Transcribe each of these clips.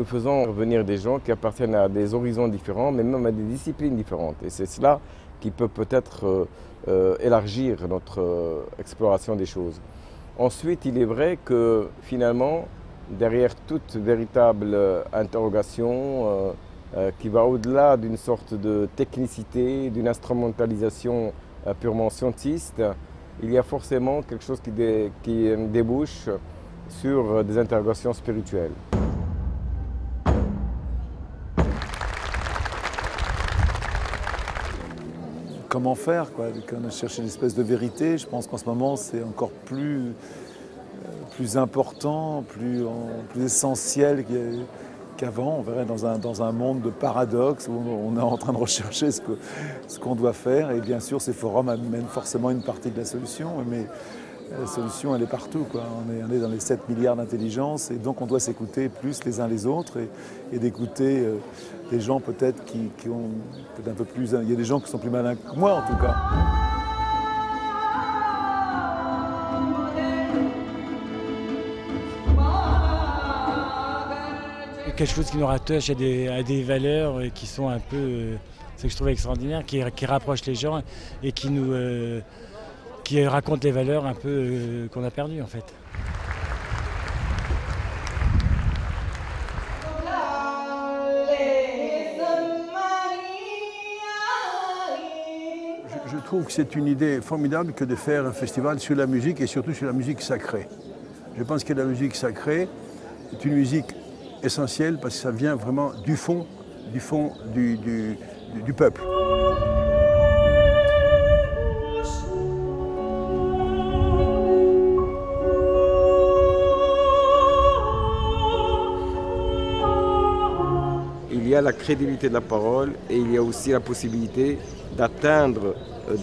nous faisons revenir des gens qui appartiennent à des horizons différents, mais même à des disciplines différentes. Et c'est cela qui peut peut-être élargir notre exploration des choses. Ensuite, il est vrai que finalement, derrière toute véritable interrogation qui va au-delà d'une sorte de technicité, d'une instrumentalisation purement scientiste, il y a forcément quelque chose qui débouche sur des interrogations spirituelles. Comment faire, quoi, quand on cherche une espèce de vérité, je pense qu'en ce moment c'est encore plus important, plus essentiel qu'avant. On verrait dans un monde de paradoxes où on est en train de rechercher ce qu'on doit faire. Et bien sûr, ces forums amènent forcément une partie de la solution, mais la solution, elle est partout, quoi. On est dans les 7 milliards d'intelligences et donc on doit s'écouter plus les uns les autres et d'écouter des gens peut-être qui ont peut-être un peu plus... Il y a des gens qui sont plus malins que moi, en tout cas. Quelque chose qui nous rattache à des valeurs qui sont un peu, ce que je trouve extraordinaire, qui rapprochent les gens et qui racontent les valeurs un peu qu'on a perdues en fait. Je trouve que c'est une idée formidable que de faire un festival sur la musique et surtout sur la musique sacrée. Je pense que la musique sacrée est une musique essentielle parce que ça vient vraiment du fond du peuple. Il y a la crédibilité de la parole et il y a aussi la possibilité d'atteindre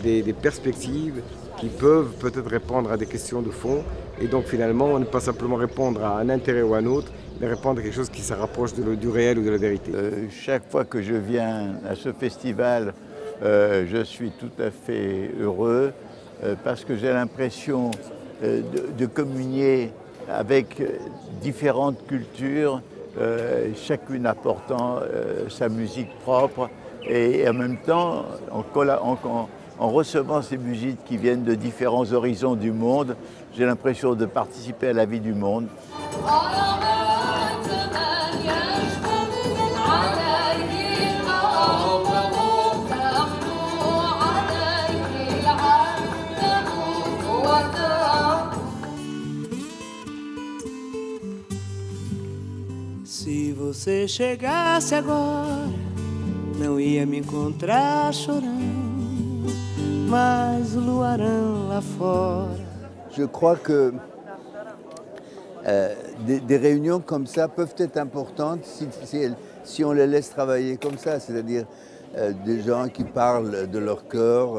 des perspectives qui peuvent peut-être répondre à des questions de fond. Et donc finalement, ne pas simplement répondre à un intérêt ou à un autre, mais répondre à quelque chose qui se rapproche du réel ou de la vérité. Chaque fois que je viens à ce festival, je suis tout à fait heureux parce que j'ai l'impression de communier avec différentes cultures, chacune apportant sa musique propre et en même temps, en recevant ces musiques qui viennent de différents horizons du monde, j'ai l'impression de participer à la vie du monde. Se você chegasse agora, não ia me encontrar chorando, mas o luarão lá fora. Je crois que des réunions comme ça peuvent être importantes si on les laisse travailler comme ça, c'est-à-dire des gens qui parlent de leur cœur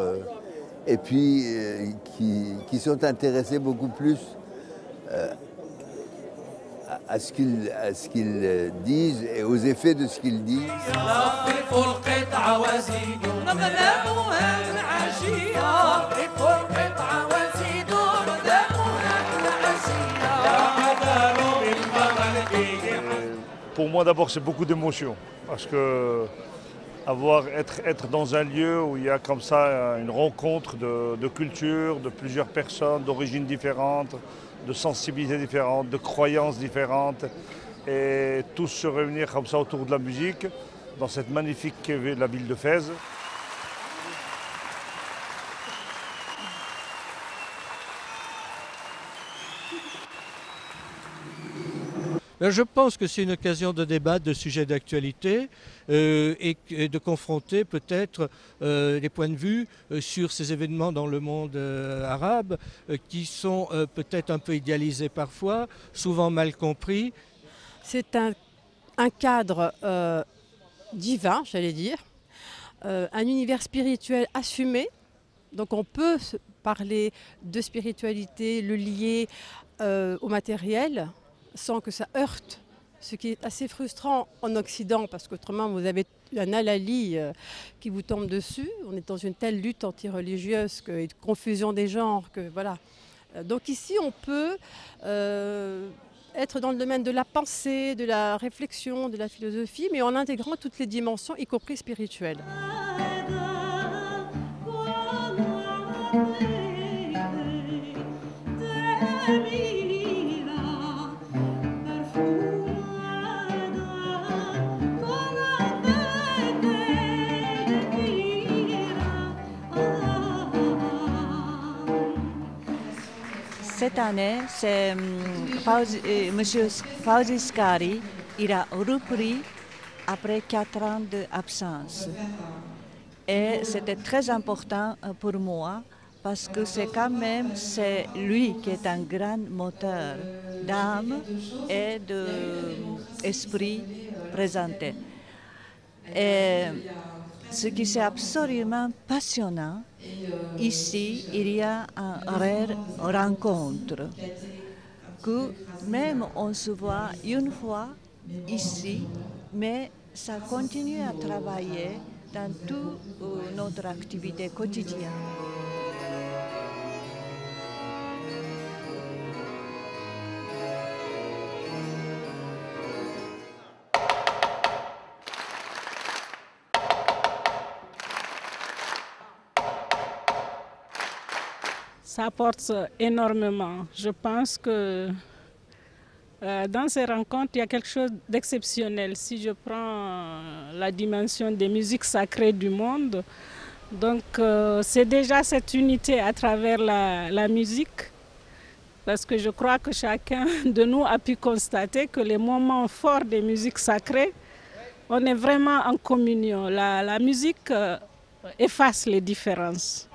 et puis qui sont intéressés beaucoup plus à ce qu'ils disent et aux effets de ce qu'ils disent. Pour moi d'abord c'est beaucoup d'émotions parce que être dans un lieu où il y a comme ça une rencontre de cultures, de plusieurs personnes, d'origines différentes, de sensibilités différentes, de croyances différentes et tous se réunir comme ça autour de la musique dans cette magnifique qu'est la ville de Fès. Je pense que c'est une occasion de débattre de sujets d'actualité et de confronter peut-être les points de vue sur ces événements dans le monde arabe qui sont peut-être un peu idéalisés parfois, souvent mal compris. C'est un cadre divin, j'allais dire, un univers spirituel assumé. Donc on peut parler de spiritualité, le lier au matériel, sans que ça heurte, ce qui est assez frustrant en Occident, parce qu'autrement vous avez un halali qui vous tombe dessus. On est dans une telle lutte anti-religieuse et de confusion des genres que voilà. Donc ici on peut être dans le domaine de la pensée, de la réflexion, de la philosophie, mais en intégrant toutes les dimensions, y compris spirituelles. Cette année, c'est M. Fawzi Skari, il a repris après 4 ans d'absence. Et c'était très important pour moi parce que c'est quand même lui qui est un grand moteur d'âme et d'esprit présenté. Et ce qui est absolument passionnant, ici, il y a une rare rencontre, que même on se voit une fois ici, mais ça continue à travailler dans toute notre activité quotidienne. Ça apporte énormément. Je pense que dans ces rencontres, il y a quelque chose d'exceptionnel. Si je prends la dimension des musiques sacrées du monde, donc c'est déjà cette unité à travers la musique, parce que je crois que chacun de nous a pu constater que les moments forts des musiques sacrées, on est vraiment en communion. La musique efface les différences.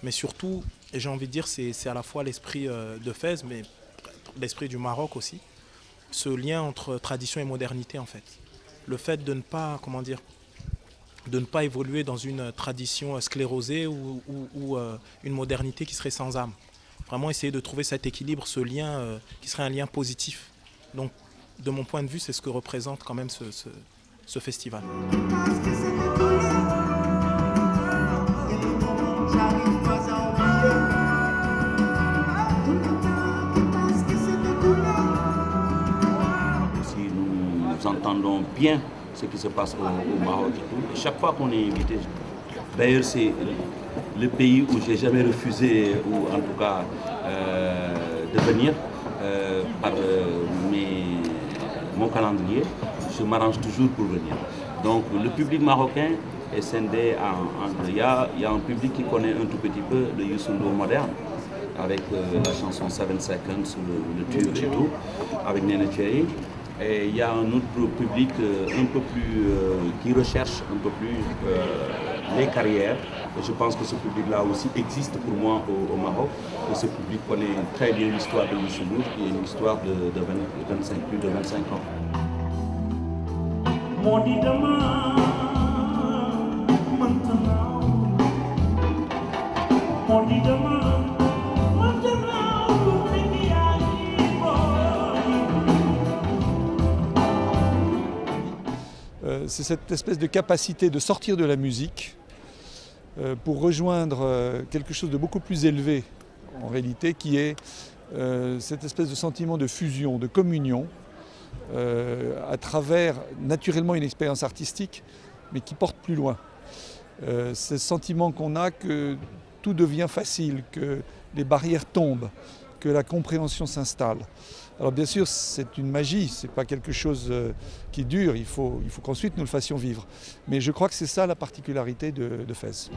Mais surtout, et j'ai envie de dire, c'est à la fois l'esprit de Fès, mais l'esprit du Maroc aussi, ce lien entre tradition et modernité en fait. Le fait de ne pas, comment dire, de ne pas évoluer dans une tradition sclérosée ou une modernité qui serait sans âme. Vraiment essayer de trouver cet équilibre, ce lien qui serait un lien positif. Donc, de mon point de vue, c'est ce que représente quand même ce festival. Nous entendons bien ce qui se passe au Maroc et tout. Et chaque fois qu'on est invité, d'ailleurs c'est le pays où j'ai jamais refusé, ou en tout cas de venir par mon calendrier, je m'arrange toujours pour venir. Donc le public marocain est scindé il y a un public qui connaît un tout petit peu le Youssou N'Dour moderne, avec la chanson 7 Seconds, le tube et tout, avec Néné Thierry. Et il y a un autre public un peu plus, qui recherche un peu plus les carrières. Et je pense que ce public-là aussi existe pour moi au Maroc. Et ce public connaît très bien l'histoire de Youssou N'Dour, qui est une histoire de plus de 25 ans. C'est cette espèce de capacité de sortir de la musique pour rejoindre quelque chose de beaucoup plus élevé en réalité, qui est cette espèce de sentiment de fusion, de communion à travers naturellement une expérience artistique, mais qui porte plus loin. Ce sentiment qu'on a que tout devient facile, que les barrières tombent, que la compréhension s'installe. Alors bien sûr, c'est une magie, ce n'est pas quelque chose qui dure, il faut qu'ensuite nous le fassions vivre. Mais je crois que c'est ça la particularité de Fès.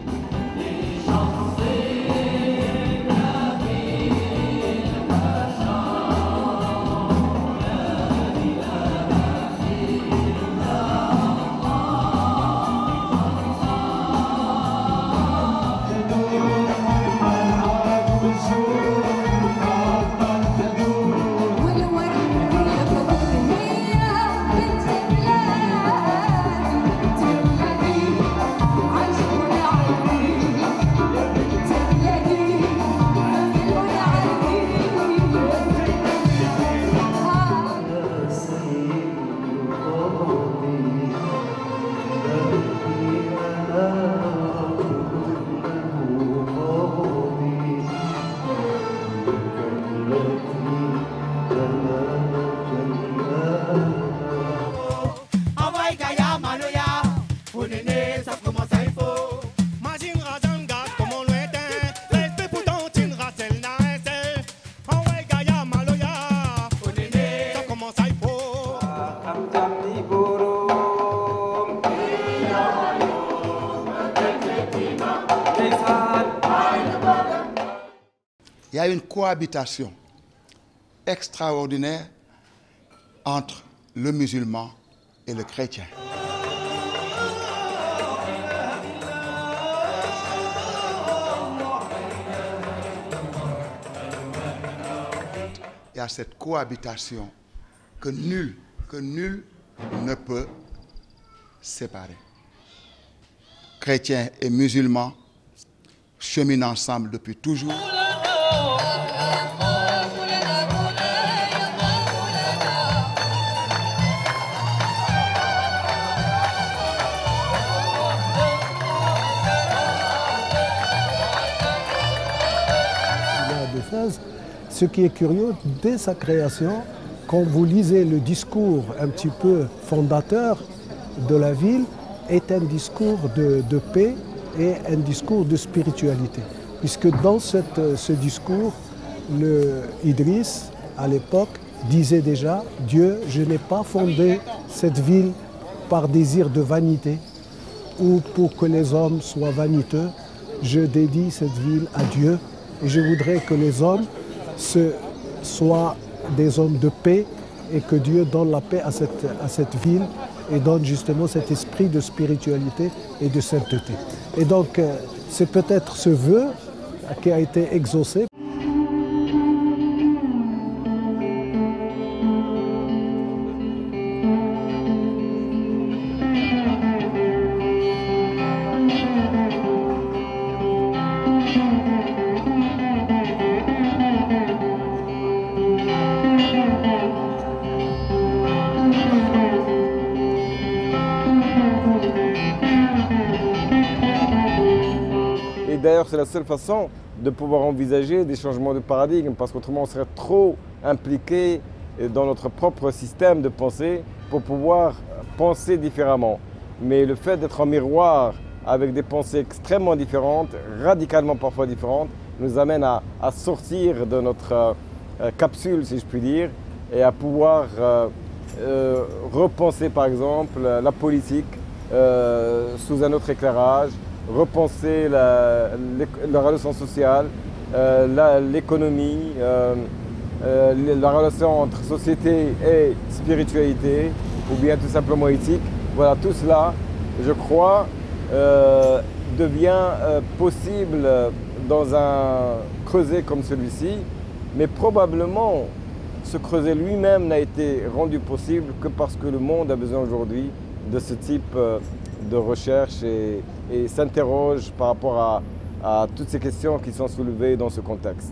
il y a une cohabitation extraordinaire entre le musulman et le chrétien. Il y a cette cohabitation que nul ne peut séparer. Chrétiens et musulmans cheminent ensemble depuis toujours. Ce qui est curieux, dès sa création, quand vous lisez le discours un petit peu fondateur de la ville, est un discours de paix et un discours de spiritualité. Puisque dans ce discours, Idriss, à l'époque, disait déjà « Dieu, je n'ai pas fondé cette ville par désir de vanité ou pour que les hommes soient vaniteux. Je dédie cette ville à Dieu et je voudrais que les hommes soient des hommes de paix et que Dieu donne la paix à cette ville et donne justement cet esprit de spiritualité et de sainteté. » Et donc, c'est peut-être ce vœu qui a été exaucé. D'ailleurs, c'est la seule façon de pouvoir envisager des changements de paradigme, parce qu'autrement, on serait trop impliqué dans notre propre système de pensée pour pouvoir penser différemment. Mais le fait d'être en miroir avec des pensées extrêmement différentes, radicalement parfois différentes, nous amène à sortir de notre capsule, si je puis dire, et à pouvoir repenser, par exemple, la politique sous un autre éclairage, repenser la relation sociale, l'économie, la relation entre société et spiritualité, ou bien tout simplement éthique. Voilà, tout cela, je crois, devient possible dans un creuset comme celui-ci, mais probablement ce creuset lui-même n'a été rendu possible que parce que le monde a besoin aujourd'hui de ce type de recherche et s'interroge par rapport à toutes ces questions qui sont soulevées dans ce contexte.